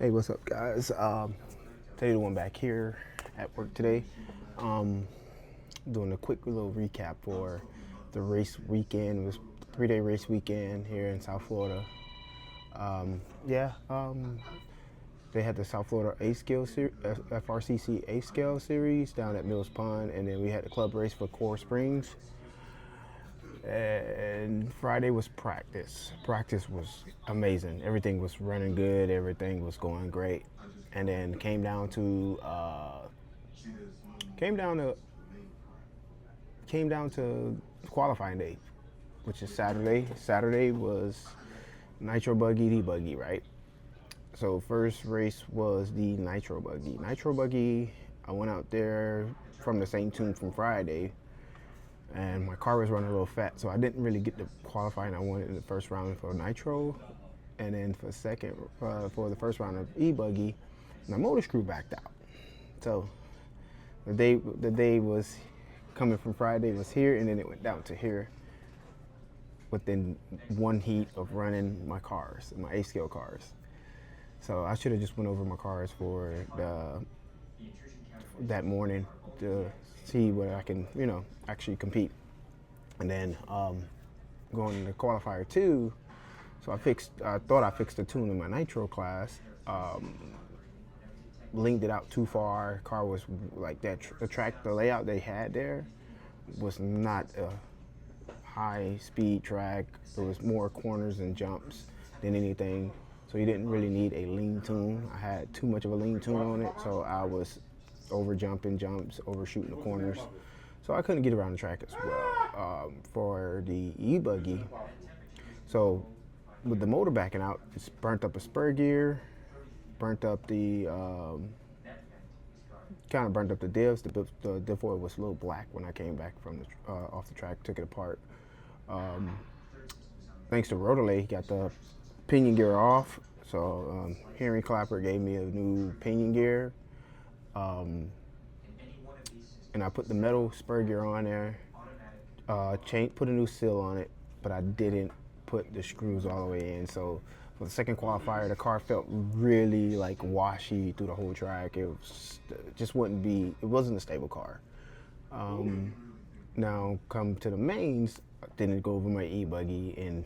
Hey, what's up, guys? Today the one back here at work today. Um, Doing a quick little recap for the race weekend. It was a 3-day race weekend here in South Florida. Yeah, they had the South Florida FRCC A Scale series down at Mills Pond, and then we had the club race for Coral Springs. And Friday was practice. Practice was amazing. Everything was running good. Everything was going great. And then came down to came down to qualifying day, which is Saturday. Saturday was nitro buggy, debuggy, right? So first race was the nitro buggy. Nitro buggy. I went out there from the same tune from Friday, and my car was running a little fat, so I didn't really get the qualifying I wanted in the first round for nitro, and then for the first round of e-buggy, my motor screw backed out. So the day was coming from Friday was here, and then it went down to here within one heat of running my cars, my A scale cars. So I should have just went over my cars for that morning to see where I can, actually compete. And then going to qualifier two, so I thought I fixed the tune in my nitro class. Linked it out too far. Car was like that. The layout they had there was not a high speed track. There was more corners and jumps than anything. So you didn't really need a lean tune. I had too much of a lean tune on it, so I was over jumping jumps, overshooting the corners. So I couldn't get around the track as well. For the e-buggy, so with the motor backing out, it's burnt up a spur gear, burnt up the kind of burnt up the divs. The diff oil was a little black when I came back from off the track, took it apart. Thanks to Rotorlay, he got the pinion gear off. So Henry Clapper gave me a new pinion gear. And I put the metal spur gear on there, put a new seal on it, but I didn't put the screws all the way in. So for the second qualifier, the car felt really like washy through the whole track. It wasn't a stable car. Now come to the mains, I didn't go over my e-buggy and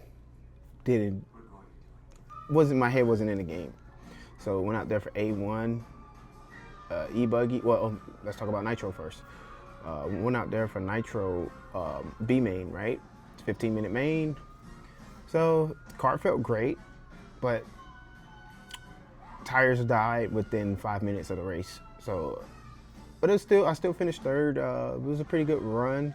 my head wasn't in the game. So went out there for A1 e-buggy. Well, let's talk about nitro first. Went out there for nitro B main, right? 15-minute main. So the car felt great, but tires died within 5 minutes of the race. So, but I still finished third. It was a pretty good run.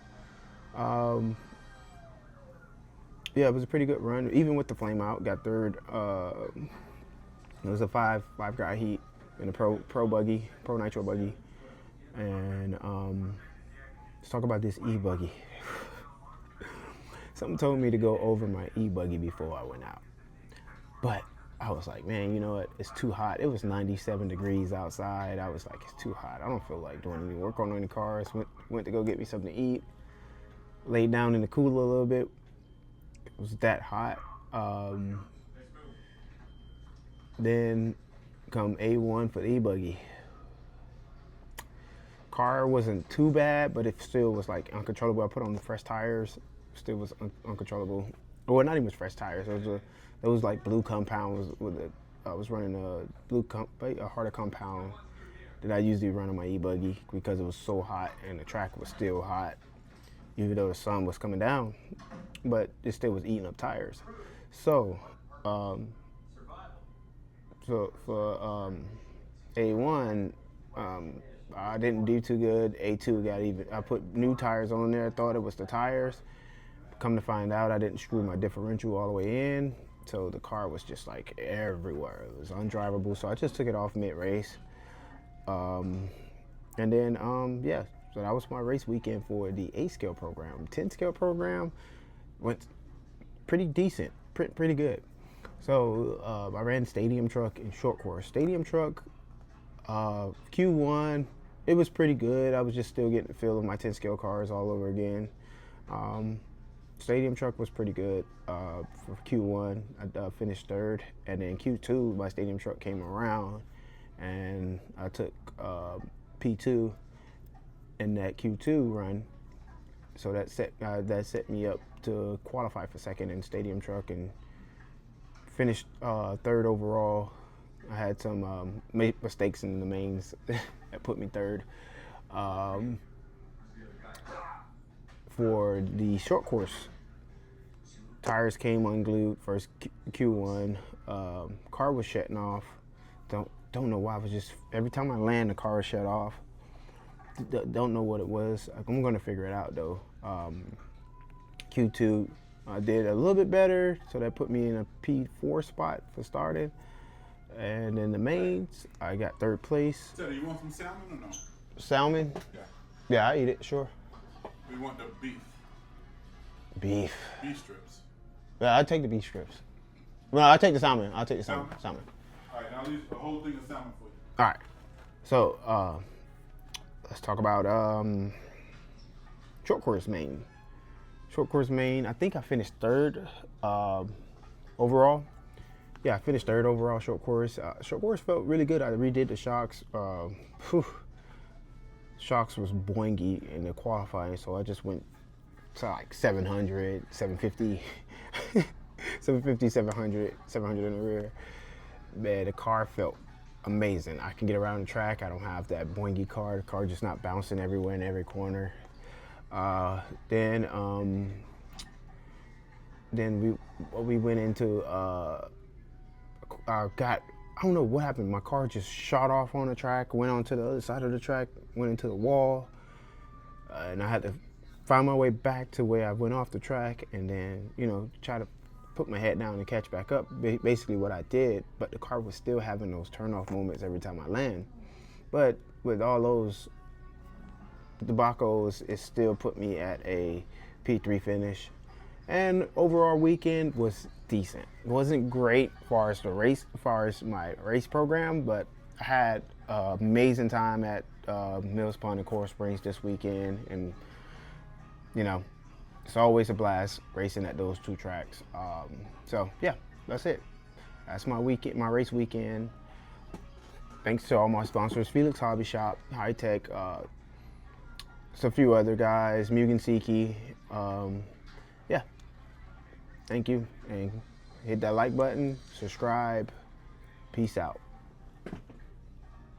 Yeah, it was a pretty good run. Even with the flame out, got third. It was a five guy heat in a pro nitro buggy. And let's talk about this e-buggy. Something told me to go over my e-buggy before I went out. But I was like, man, you know what? It's too hot. It was 97 degrees outside. I was like, it's too hot. I don't feel like doing any work on any cars. Went to go get me something to eat. Laid down in the cooler a little bit. It was that hot. Then come A1 for the e-buggy. Car wasn't too bad, but it still was like uncontrollable. I put on the fresh tires, still was uncontrollable. Well, not even fresh tires. It was like blue compound. I was running a harder compound that I usually run on my e-buggy because it was so hot and the track was still hot, even though the sun was coming down. But it still was eating up tires. So, for A1. I didn't do too good. A2 got even. I put new tires on there. Thought it was the tires. Come to find out, I didn't screw my differential all the way in. So the car was just like everywhere. It was undrivable. So I just took it off mid-race. And then, yeah. So that was my race weekend for the A scale program. 10 scale program went pretty decent. Pretty good. So I ran stadium truck and short course. Stadium truck, Q1. It was pretty good. I was just still getting the feel of my 10 scale cars all over again. Stadium truck was pretty good. For Q1, I finished third, and then Q2, my stadium truck came around, and I took P2 in that Q2 run. So that set me up to qualify for second in stadium truck and finished third overall. I had some mistakes in the mains that put me third. For the short course, tires came unglued first Q1. Car was shutting off. Don't know why. I was just, every time I land, the car was shut off. Don't know what it was. I'm gonna figure it out though. Q2, I did a little bit better, so that put me in a P4 spot for starting. And in the mains, I got third place. So, you want some salmon or no? Salmon? Yeah. Yeah, I eat it, sure. We want the beef. Beef. Beef strips. Yeah, I'll take the beef strips. Well, I'll take the salmon. I'll take the salmon. Salmon. All right, I'll leave a whole thing of salmon for you. All right. So, let's talk about short course main. Short course main, I think I finished third overall. Yeah, I finished third overall short course. Short course felt really good. I redid the shocks. Shocks was boingy in the qualifying, so I just went to like 700, 750, 750, 700, 700 in the rear. Man, the car felt amazing. I can get around the track. I don't have that boingy car. The car just not bouncing everywhere in every corner. Then we went into I don't know what happened. My car just shot off on the track, went onto the other side of the track, went into the wall, and I had to find my way back to where I went off the track, and then try to put my head down and catch back up. Basically what I did, but the car was still having those turn-off moments every time I land. But with all those debacles, it still put me at a P3 finish. And overall weekend was decent. It wasn't great as far as my race program, but I had an amazing time at Mills Pond and Coral Springs this weekend, and it's always a blast racing at those two tracks. So yeah, that's it. That's my weekend, my race weekend. Thanks to all my sponsors: Felix Hobby Shop, High Tech, a few other guys, Mugen Siki. Yeah. Thank you, and hit that like button, subscribe. Peace out.